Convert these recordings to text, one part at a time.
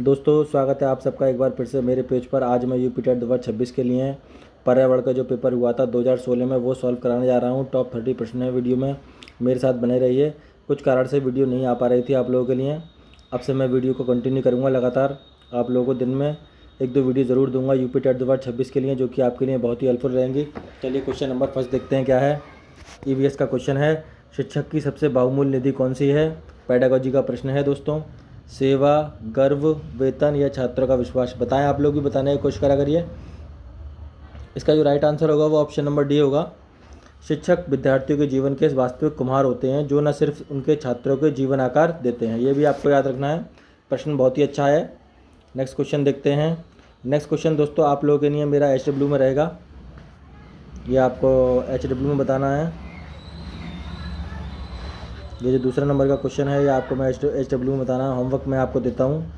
दोस्तों स्वागत है आप सबका एक बार फिर से मेरे पेज पर। आज मैं यूपी टेट 2026 के लिए पर्यावरण का जो पेपर हुआ था 2016 में वो सॉल्व कराने जा रहा हूँ। टॉप 30 प्रश्न है वीडियो में, मेरे साथ बने रहिए। कुछ कारण से वीडियो नहीं आ पा रही थी आप लोगों के लिए, अब से मैं वीडियो को कंटिन्यू करूँगा लगातार। आप लोगों को दिन में 1-2 वीडियो ज़रूर दूंगा यूपी टेट 2026 के लिए, जो कि आपके लिए बहुत ही हेल्पफुल रहेंगी। चलिए क्वेश्चन नंबर फर्स्ट देखते हैं क्या है। ईवीएस का क्वेश्चन है, शिक्षक की सबसे बहुमूल्य निधि कौन सी है। पेडागोजी का प्रश्न है दोस्तों, सेवा, गर्व, वेतन या छात्रों का विश्वास। बताएं, आप लोग भी बताने की कोशिश करा करिए। इसका जो राइट आंसर होगा वो ऑप्शन नंबर डी होगा। शिक्षक विद्यार्थियों के जीवन के वास्तविक कुम्हार होते हैं, जो न सिर्फ उनके छात्रों के जीवन आकार देते हैं। ये भी आपको याद रखना है, प्रश्न बहुत ही अच्छा है। नेक्स्ट क्वेश्चन देखते हैं। नेक्स्ट क्वेश्चन दोस्तों आप लोगों के लिए मेरा HW में रहेगा, ये आपको HW में बताना है। ये जो दूसरा नंबर का क्वेश्चन है ये आपको मैं HW में बताना है। होमवर्क मैं आपको देता हूँ,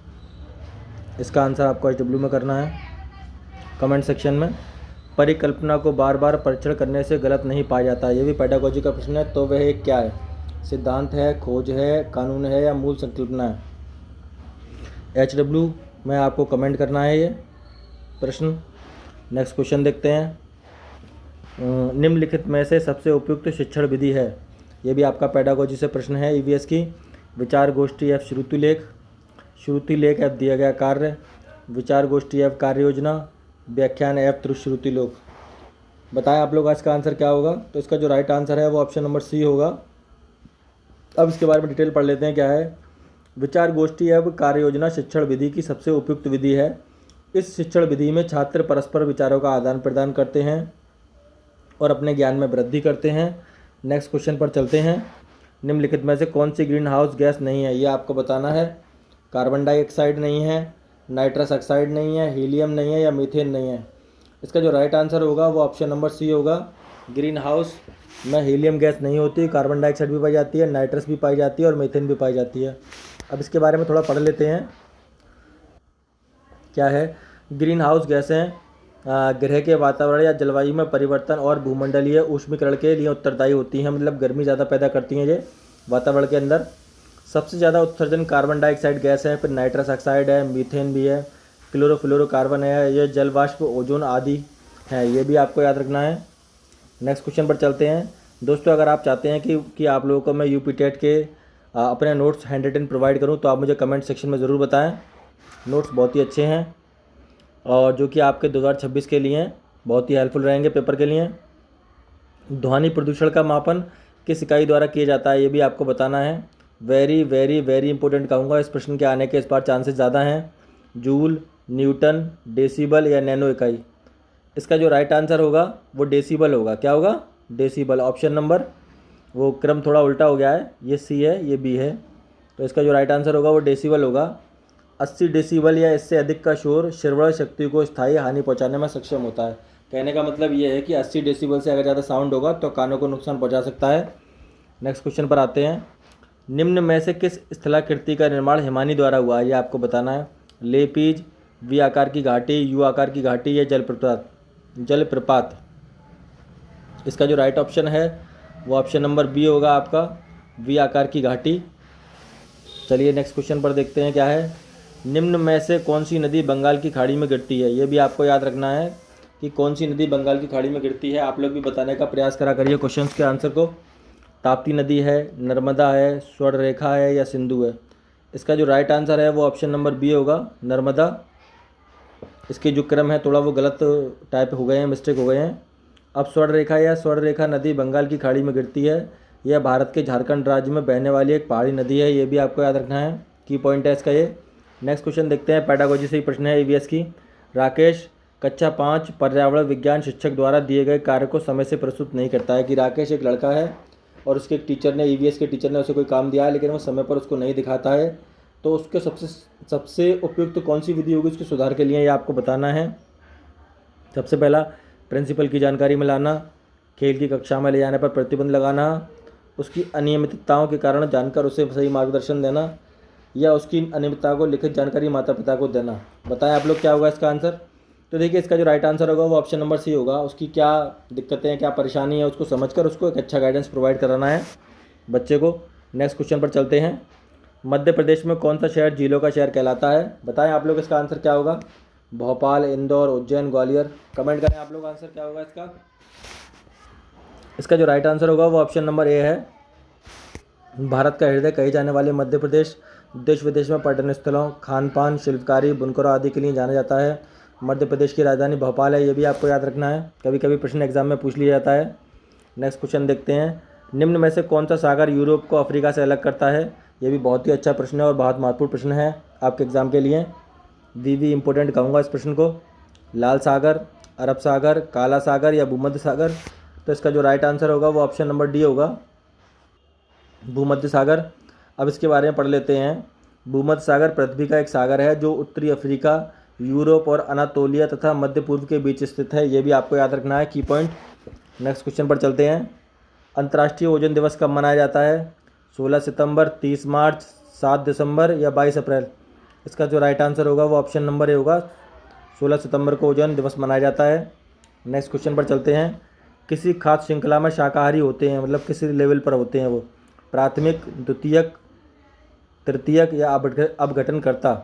इसका आंसर आपको HW में करना है कमेंट सेक्शन में। परिकल्पना को बार बार परीक्षण करने से गलत नहीं पाया जाता, ये भी पेडागोजी का प्रश्न है। तो वह क्या है, सिद्धांत है, खोज है, कानून है या मूल संकल्पना है। HW में आपको कमेंट करना है ये प्रश्न। नेक्स्ट क्वेश्चन देखते हैं। निम्नलिखित में से सबसे उपयुक्त शिक्षण विधि है, ये भी आपका पेडागोजी से प्रश्न है EVS की। विचार गोष्ठी F श्रुति लेख, श्रुति लेख F दिया गया कार्य, विचार गोष्ठी F कार्य योजना, व्याख्यान F त्रुश्रुति लोक। बताएं आप लोग आज का आंसर क्या होगा। तो इसका जो राइट आंसर है वो ऑप्शन नंबर सी होगा। अब इसके बारे में डिटेल पढ़ लेते हैं क्या है। विचार गोष्ठी F कार्य योजना शिक्षण विधि की सबसे उपयुक्त विधि है। इस शिक्षण विधि में छात्र परस्पर विचारों का आदान प्रदान करते हैं और अपने ज्ञान में वृद्धि करते हैं। नेक्स्ट क्वेश्चन पर चलते हैं। निम्नलिखित में से कौन सी ग्रीन हाउस गैस नहीं है, ये आपको बताना है। कार्बन डाइऑक्साइड नहीं है, नाइट्रस ऑक्साइड नहीं है, हीलियम नहीं है या मीथेन नहीं है। इसका जो राइट आंसर होगा वो ऑप्शन नंबर सी होगा। ग्रीन हाउस में हीलियम गैस नहीं होती, कार्बन डाइऑक्साइड भी पाई जाती है, नाइट्रस भी पाई जाती है और मीथेन भी पाई जाती है। अब इसके बारे में थोड़ा पढ़ लेते हैं क्या है। ग्रीन हाउस गैसें ग्रह के वातावरण या जलवायु में परिवर्तन और भूमंडलीय ऊष्मीकरण के लिए उत्तरदायी होती हैं, मतलब गर्मी ज़्यादा पैदा करती हैं ये वातावरण के अंदर। सबसे ज़्यादा उत्सर्जन कार्बन डाइऑक्साइड गैस है, फिर नाइट्रस ऑक्साइड है, मीथेन भी है, क्लोरोफ्लोरोकार्बन है, ये जल वाष्प, ओजोन आदि है, ये भी आपको याद रखना है। नेक्स्ट क्वेश्चन पर चलते हैं दोस्तों। अगर आप चाहते हैं कि आप लोगों को मैं यूपी टेट के अपने नोट्स हैंड रिटन प्रोवाइड करूँ तो आप मुझे कमेंट सेक्शन में ज़रूर बताएँ। नोट्स बहुत ही अच्छे हैं और जो कि आपके 2026 के लिए बहुत ही हेल्पफुल रहेंगे पेपर के लिए। ध्वनि प्रदूषण का मापन किस इकाई द्वारा किया जाता है, ये भी आपको बताना है। वेरी वेरी वेरी इंपॉर्टेंट कहूँगा, इस प्रश्न के आने के इस बार चांसेस ज़्यादा हैं। जूल, न्यूटन, डेसिबल या नैनो इकाई। इसका जो राइट आंसर होगा वो डेसिबल होगा। क्या होगा, डेसिबल। ऑप्शन नंबर, वो क्रम थोड़ा उल्टा हो गया है, ये सी है ये बी है, तो इसका जो राइट आंसर होगा वो डेसिबल होगा। 80 डेसिबल या इससे अधिक का शोर श्रवण शक्ति को स्थायी हानि पहुंचाने में सक्षम होता है। कहने का मतलब ये है कि 80 डेसिबल से अगर ज़्यादा साउंड होगा तो कानों को नुकसान पहुंचा सकता है। नेक्स्ट क्वेश्चन पर आते हैं। निम्न में से किस स्थलाकृति का निर्माण हिमानी द्वारा हुआ है, ये आपको बताना है। लेपीज, वी आकार की घाटी, यू आकार की घाटी या जलप्रपात। इसका जो राइट ऑप्शन है वो ऑप्शन नंबर बी होगा आपका, वी आकार की घाटी। चलिए नेक्स्ट क्वेश्चन पर देखते हैं क्या है। निम्न में से कौन सी नदी बंगाल की खाड़ी में गिरती है, ये भी आपको याद रखना है कि कौन सी नदी बंगाल की खाड़ी में गिरती है। आप लोग भी बताने का प्रयास करा करिए क्वेश्चंस के आंसर को। ताप्ती नदी है, नर्मदा है, स्वर्ण रेखा है या सिंधु है। इसका जो राइट आंसर है वो ऑप्शन नंबर बी होगा, नर्मदा। इसके जो क्रम है थोड़ा वो गलत टाइप हो गए हैं, मिस्टेक हो गए हैं। अब स्वर्ण रेखा या स्वर्ण रेखा नदी बंगाल की खाड़ी में गिरती है, यह भारत के झारखंड राज्य में बहने वाली एक पहाड़ी नदी है, ये भी आपको याद रखना है, की पॉइंट है इसका ये। नेक्स्ट क्वेश्चन देखते हैं, पेडागोजी से ही प्रश्न है EVS की। राकेश कक्षा 5 पर्यावरण विज्ञान शिक्षक द्वारा दिए गए कार्य को समय से प्रस्तुत नहीं करता है। कि राकेश एक लड़का है और उसके टीचर ने, EVS के टीचर ने उसे कोई काम दिया है लेकिन वो समय पर उसको नहीं दिखाता है, तो उसके सबसे उपयुक्त कौन सी विधि होगी उसके सुधार के लिए, ये आपको बताना है। सबसे पहला, प्रिंसिपल की जानकारी में लाना, खेल की कक्षा में ले जाने पर प्रतिबंध लगाना, उसकी अनियमितताओं के कारण जानकर उसे सही मार्गदर्शन देना, या उसकी अनियमितता को लिखित जानकारी माता पिता को देना। बताएं आप लोग क्या होगा इसका आंसर। तो देखिए इसका जो राइट आंसर होगा वो ऑप्शन नंबर सी होगा। उसकी क्या दिक्कतें हैं, क्या परेशानी है, उसको समझकर उसको एक अच्छा गाइडेंस प्रोवाइड कराना है बच्चे को। नेक्स्ट क्वेश्चन पर चलते हैं। मध्य प्रदेश में कौन सा शहर झीलों का शहर कहलाता है? बताएं आप लोग इसका आंसर क्या होगा। भोपाल, इंदौर, उज्जैन, ग्वालियर। कमेंट करें आप लोग आंसर क्या होगा इसका। इसका जो राइट आंसर होगा वो ऑप्शन नंबर ए है। भारत का हृदय कहे जाने वाले मध्य प्रदेश देश विदेश में पर्यटन स्थलों, खान पान, शिल्पकारी, बुनकरों आदि के लिए जाना जाता है। मध्य प्रदेश की राजधानी भोपाल है, ये भी आपको याद रखना है, कभी कभी प्रश्न एग्जाम में पूछ लिया जाता है। नेक्स्ट क्वेश्चन देखते हैं। निम्न में से कौन सा सागर यूरोप को अफ्रीका से अलग करता है? ये भी बहुत ही अच्छा प्रश्न है और बहुत महत्वपूर्ण प्रश्न है आपके एग्जाम के लिए। भी इंपॉर्टेंट कहूँगा इस प्रश्न को। लाल सागर, अरब सागर, काला सागर या भूमध्य सागर? तो इसका जो राइट आंसर होगा वो ऑप्शन नंबर डी होगा, भूमध्य सागर। अब इसके बारे में पढ़ लेते हैं। भूमध्य सागर पृथ्वी का एक सागर है जो उत्तरी अफ्रीका, यूरोप और अनातोलिया तथा मध्य पूर्व के बीच स्थित है। ये भी आपको याद रखना है, की पॉइंट। नेक्स्ट क्वेश्चन पर चलते हैं। अंतर्राष्ट्रीय ओजोन दिवस कब मनाया जाता है? 16 सितंबर, 30 मार्च, 7 दिसंबर या 22 अप्रैल? इसका जो राइट आंसर होगा वो ऑप्शन नंबर ए होगा, 16 सितंबर को ओजोन दिवस मनाया जाता है। नेक्स्ट क्वेश्चन पर चलते हैं। किसी खाद्य श्रृंखला में शाकाहारी होते हैं, मतलब किसी लेवल पर होते हैं वो, प्राथमिक, द्वितीयक, तृतीयक या अपघटनकर्ता?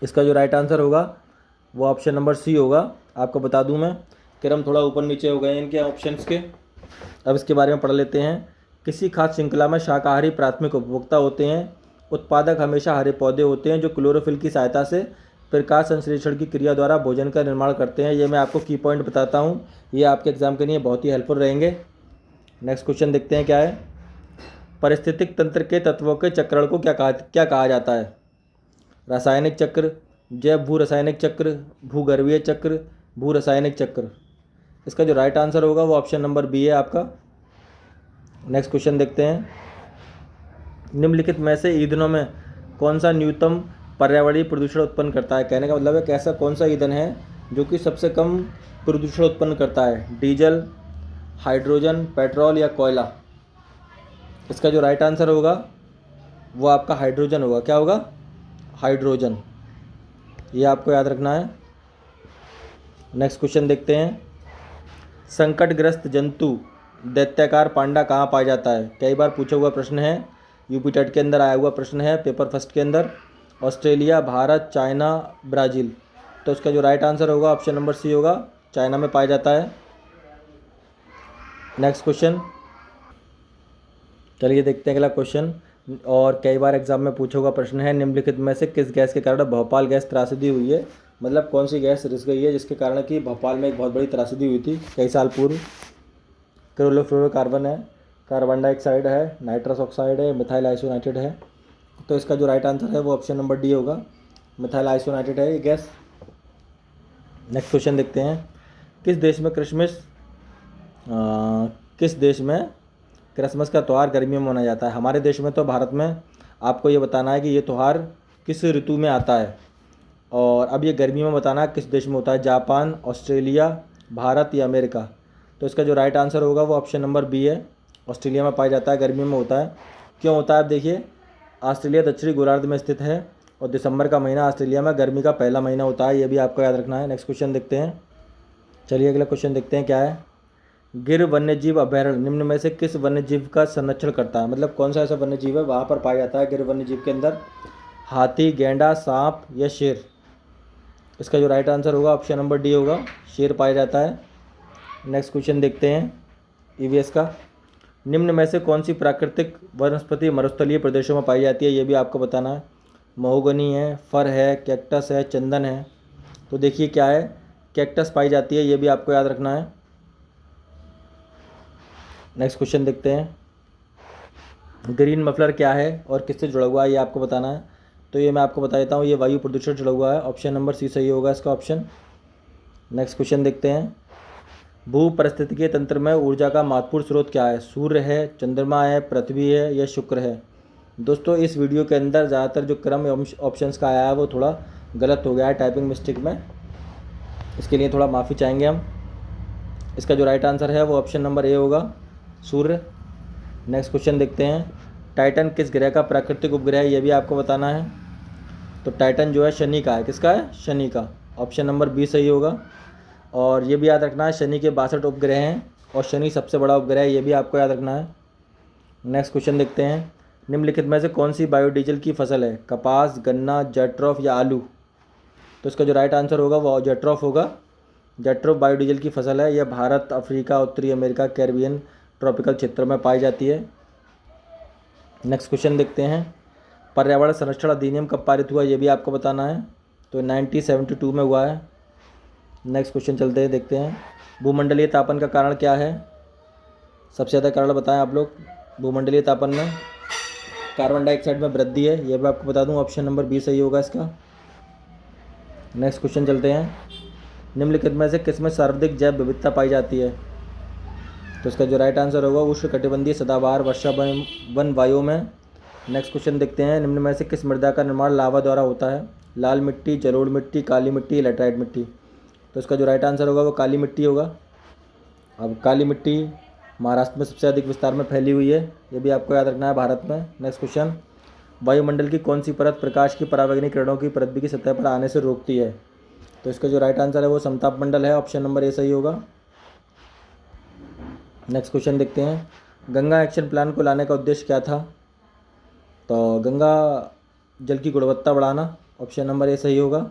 इसका जो राइट आंसर होगा वो ऑप्शन नंबर सी होगा। आपको बता दूं मैं, क्रम थोड़ा ऊपर नीचे हो गए इनके ऑप्शंस के। अब इसके बारे में पढ़ लेते हैं। किसी खाद्य श्रृंखला में शाकाहारी प्राथमिक उपभोक्ता होते हैं। उत्पादक हमेशा हरे पौधे होते हैं जो क्लोरोफिल की सहायता से प्रकाश संश्लेषण की क्रिया द्वारा भोजन का निर्माण करते हैं। ये मैं आपको की पॉइंट बताता हूँ, ये आपके एग्जाम के लिए बहुत ही हेल्पफुल रहेंगे। नेक्स्ट क्वेश्चन देखते हैं क्या है। पारिस्थितिक तंत्र के तत्वों के चक्रण को क्या कहा जाता है? रासायनिक चक्र, जैव भू रासायनिक चक्र, भूगर्भीय चक्र, भू रासायनिक चक्र? इसका जो राइट आंसर होगा वो ऑप्शन नंबर बी है आपका। नेक्स्ट क्वेश्चन देखते हैं। निम्नलिखित में से ईंधनों में कौन सा न्यूनतम पर्यावरणीय प्रदूषण उत्पन्न करता है? कहने का मतलब है कैसा कौन सा ईंधन है जो कि सबसे कम प्रदूषण उत्पन्न करता है? डीजल, हाइड्रोजन, पेट्रोल या कोयला? इसका जो राइट आंसर होगा वो आपका हाइड्रोजन होगा। क्या होगा? हाइड्रोजन। ये आपको याद रखना है। नेक्स्ट क्वेश्चन देखते हैं। संकटग्रस्त जंतु दैत्याकार पांडा कहाँ पाया जाता है? कई बार पूछा हुआ प्रश्न है, यूपी टेट के अंदर आया हुआ प्रश्न है, पेपर फर्स्ट के अंदर। Australia, Bharat, China, Brazil? तो इसका जो राइट आंसर होगा ऑप्शन नंबर सी होगा, चाइना में पाया जाता है। नेक्स्ट क्वेश्चन, चलिए देखते हैं अगला क्वेश्चन। और कई बार एग्जाम में पूछा हुआ प्रश्न है, निम्नलिखित में से किस गैस के कारण भोपाल गैस त्रासदी हुई है? मतलब कौन सी गैस रिस गई है जिसके कारण कि भोपाल में एक बहुत बड़ी त्रासदी हुई थी कई साल पूर्व? क्लोरोफ्लोरोकार्बन है, कार्बन डाइऑक्साइड है, नाइट्रस ऑक्साइड है, मिथाइल आइसोनाइट्रेट है? तो इसका जो राइट आंसर है वो ऑप्शन नंबर डी होगा, मिथाइल आइसोनाइट्रेट है ये गैस। नेक्स्ट क्वेश्चन देखते हैं। किस देश में क्रिसमस का त्यौहार गर्मियों में मनाया जाता है? हमारे देश में तो भारत में आपको ये बताना है कि ये त्यौहार किस ऋतु में आता है, और अब ये गर्मियों में बताना है किस देश में होता है। जापान, ऑस्ट्रेलिया, भारत या अमेरिका? तो इसका जो राइट आंसर होगा वो ऑप्शन नंबर बी है, ऑस्ट्रेलिया में पाया जाता है, गर्मियों में होता है। क्यों होता है आप देखिए, ऑस्ट्रेलिया दक्षिणी गोलार्ध में स्थित है और दिसंबर का महीना ऑस्ट्रेलिया में गर्मी का पहला महीना होता है, ये भी आपको याद रखना है। नेक्स्ट क्वेश्चन देखते हैं। चलिए अगला क्वेश्चन देखते हैं क्या है। गिर वन्यजीव अभयारण्य निम्न में से किस वन्यजीव का संरक्षण करता है? मतलब कौन सा ऐसा वन्यजीव है वहाँ पर पाया जाता है गिर वन्यजीव के अंदर? हाथी, गेंडा, सांप या शेर? इसका जो राइट आंसर होगा ऑप्शन नंबर डी होगा, शेर पाया जाता है। नेक्स्ट क्वेश्चन देखते हैं ईवीएस का। निम्न में से कौन सी प्राकृतिक वनस्पति मरुस्थलीय प्रदेशों में पाई जाती है? ये भी आपको बताना है। महोगनी है, फर है, कैक्टस है, चंदन है? तो देखिए क्या है, कैक्टस पाई जाती है, ये भी आपको याद रखना है। नेक्स्ट क्वेश्चन देखते हैं। ग्रीन मफलर क्या है और किससे जुड़ा हुआ है, ये आपको बताना है। तो ये मैं आपको बता देता हूँ, ये वायु प्रदूषण जुड़ा हुआ है, ऑप्शन नंबर सी सही होगा इसका ऑप्शन। नेक्स्ट क्वेश्चन देखते हैं। भू परिस्थितिकीय तंत्र में ऊर्जा का महत्वपूर्ण स्रोत क्या है? सूर्य है, चंद्रमा है, पृथ्वी है या शुक्र है? दोस्तों इस वीडियो के अंदर ज़्यादातर जो क्रम ऑप्शंस का आया है वो थोड़ा गलत हो गया है टाइपिंग मिस्टेक में, इसके लिए थोड़ा माफ़ी चाहेंगे हम। इसका जो राइट आंसर है वो ऑप्शन नंबर ए होगा, सूर्य। नेक्स्ट क्वेश्चन देखते हैं। टाइटन किस ग्रह का प्राकृतिक उपग्रह है, ये भी आपको बताना है। तो टाइटन जो है शनि का है, किसका है? शनि का, ऑप्शन नंबर बी सही होगा। और ये भी याद रखना है शनि के 62 उपग्रह हैं और शनि सबसे बड़ा उपग्रह है, ये भी आपको याद रखना है। नेक्स्ट क्वेश्चन देखते हैं। निम्नलिखित में से कौन सी बायोडीजल की फसल है? कपास, गन्ना, जैट्रॉफ या आलू? तो इसका जो राइट आंसर होगा वो जैट्रॉफ होगा। जैट्रॉफ बायोडीजल की फसल है। यह भारत, अफ्रीका, उत्तरी अमेरिका, कैरिबियन, ट्रॉपिकल क्षेत्रों में पाई जाती है। नेक्स्ट क्वेश्चन देखते हैं। पर्यावरण संरक्षण अधिनियम कब पारित हुआ, ये भी आपको बताना है। तो 1972 में हुआ है। नेक्स्ट क्वेश्चन चलते हैं, देखते हैं। भूमंडलीय तापन का कारण क्या है? सबसे ज़्यादा कारण बताएं आप लोग। भूमंडलीय तापन में कार्बन डाइऑक्साइड में वृद्धि है, यह भी आपको बता दूं। ऑप्शन नंबर बी सही होगा इसका। नेक्स्ट क्वेश्चन चलते हैं। निम्नलिखित में से किसमें सर्वाधिक जैव विविधता पाई जाती है? तो इसका जो राइट आंसर होगा उष्णकटिबंधीय सदाबहार वर्षा वन वायु में। नेक्स्ट क्वेश्चन देखते हैं। निम्न में से किस मृदा का निर्माण लावा द्वारा होता है? लाल मिट्टी, जलोढ़ मिट्टी, काली मिट्टी, लेटराइट मिट्टी? तो इसका जो राइट आंसर होगा वो काली मिट्टी होगा। अब काली मिट्टी महाराष्ट्र में सबसे अधिक विस्तार में फैली हुई है, ये भी आपको याद रखना है भारत में। Next question. वायुमंडल की कौन सी परत प्रकाश की परावैंगनी किरणों की पृथ्वी की सतह पर आने से रोकती है? तो इसका जो राइट आंसर है वो समताप मंडल है। ऑप्शन नंबर ए सही होगा। नेक्स्ट क्वेश्चन देखते हैं। गंगा एक्शन प्लान को लाने का उद्देश्य क्या था? तो गंगा जल की गुणवत्ता बढ़ाना। ऑप्शन नंबर ए सही होगा।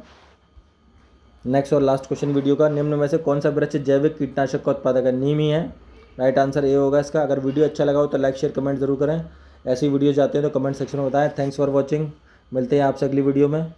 नेक्स्ट और लास्ट क्वेश्चन वीडियो का। निम्न में से कौन सा वृक्ष जैविक कीटनाशक का उत्पादक है? नीम ही है। राइट आंसर ए होगा इसका। अगर वीडियो अच्छा लगा हो तो लाइक, शेयर, कमेंट जरूर करें। ऐसी वीडियो चाहते हैं तो कमेंट सेक्शन में बताएं। Thanks for watching. मिलते हैं आपसे अगली वीडियो में।